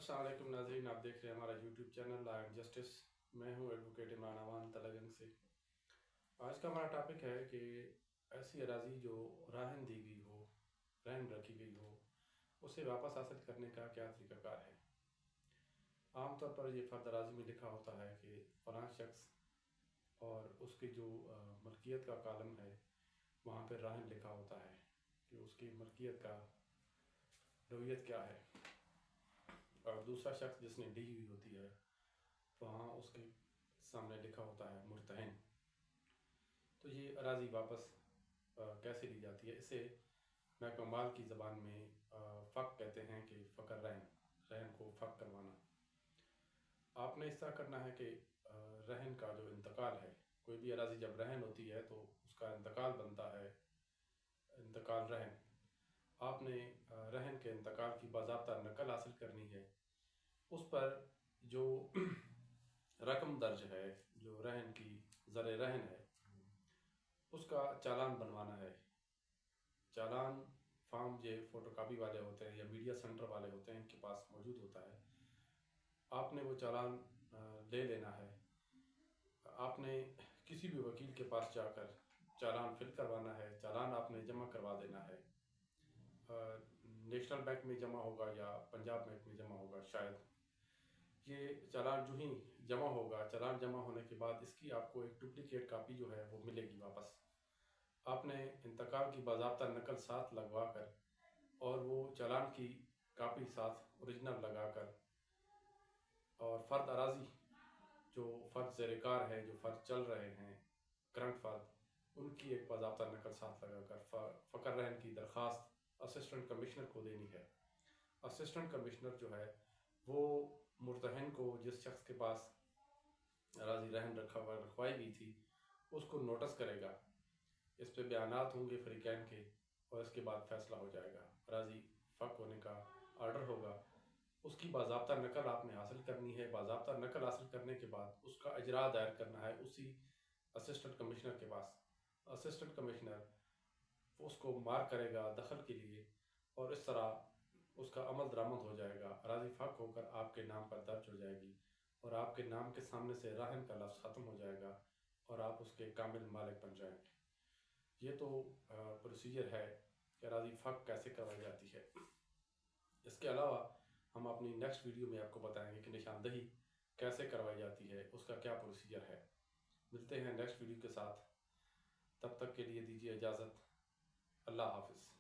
السلام علیکم ناظرین، آپ دیکھ رہے ہیں ہمارا YouTube channel law and justice. میں ہوں ایڈوکیٹ عمران امان تلگنگ سے۔ آج کا ہمارا ٹاپک ہے کہ ایسی اراضی جو رہن دی گئی ہو، رہن رکھی گئی ہو، اسے واپس حاصل کرنے کا کیا طریقہ کار ہے۔ عام طور پر یہ فرد اراضی میں لکھا ہوتا ہے کہ فلاں شخص، اور اس کی جو ملکیت کا کالم ہے وہاں پہ رہن لکھا ہوتا ہے کہ اس کی ملکیت کا نوعیت کیا ہے، اور دوسرا شخص جس نے لی ہوئی ہوتی ہے وہاں اس کے سامنے لکھا ہوتا ہے مرتہن۔ تو یہ اراضی واپس کیسے لی جاتی ہے؟ اسے محکمہ مال کی زبان میں فق کہتے ہیں کہ فقر رہن کو فق کروانا۔ آپ نے اس طرح کرنا ہے کہ رہن کا جو انتقال ہے، کوئی بھی اراضی جب رہن ہوتی ہے تو اس کا انتقال بنتا ہے انتقال رہن۔ آپ نے رہن کے انتقال کی باضابطہ نقل حاصل کرنی ہے۔ اس پر جو رقم درج ہے، جو رہن کی زر رہن ہے، اس کا چالان بنوانا ہے۔ چالان فارم جو فوٹو کاپی والے ہوتے ہیں یا میڈیا سینٹر والے ہوتے ہیں ان کے پاس موجود ہوتا ہے۔ آپ نے وہ چالان لے لینا ہے۔ آپ نے کسی بھی وکیل کے پاس جا کر چالان فل کروانا ہے۔ چالان آپ نے جمع کروا دینا ہے۔ نیشنل بینک میں جمع ہوگا یا پنجاب بینک میں جمع ہوگا شاید۔ یہ چالان جو ہی جمع ہوگا، چالان جمع ہونے کے بعد اس کی آپ کو ایک ڈپلیکیٹ کاپی جو ہے وہ ملے گی واپس۔ آپ نے انتقال کی باضابطہ نقل ساتھ لگوا کر اور وہ چالان کی کاپی ساتھ اوریجنل لگا کر، اور فرد اراضی جو فرد زیر کار ہے، جو فرد چل رہے ہیں کرنٹ فرد، ان کی ایک باضابطہ نقل ساتھ لگا کر فقر رہن کی درخواست اسسٹنٹ کمشنر کو دینی ہے۔ اسسٹنٹ کمشنر جو ہے وہ مرتہن کو، جس شخص کے پاس اراضی رہن رکھوائی گئی تھی، اس کو نوٹس کرے گا۔ اس پہ بیانات ہوں گے فریقین کے، اور اس کے بعد فیصلہ ہو جائے گا۔ اراضی فق ہونے کا آرڈر ہوگا۔ اس کی باضابطہ نقل آپ نے حاصل کرنی ہے۔ باضابطہ نقل حاصل کرنے کے بعد اس کا اجراء دائر کرنا ہے اسی اسسٹنٹ کمشنر کے پاس۔ اسسٹنٹ کمشنر اس کو مارک کرے گا دخل کے لیے، اور اس طرح اس کا عمل درآمد ہو جائے گا۔ اراضی فق ہو کر آپ کے نام پر درج ہو جائے گی، اور آپ کے نام کے سامنے سے رہن کا لفظ ختم ہو جائے گا، اور آپ اس کے کامل مالک بن جائیں گے۔ یہ تو پروسیجر ہے کہ اراضی فق کیسے کروائی جاتی ہے۔ اس کے علاوہ ہم اپنی نیکسٹ ویڈیو میں آپ کو بتائیں گے کہ نشاندہی کیسے کروائی جاتی ہے، اس کا کیا پروسیجر ہے۔ ملتے ہیں نیکسٹ ویڈیو کے ساتھ، تب تک کے لیے دیجیے اجازت۔ اللہ حافظ۔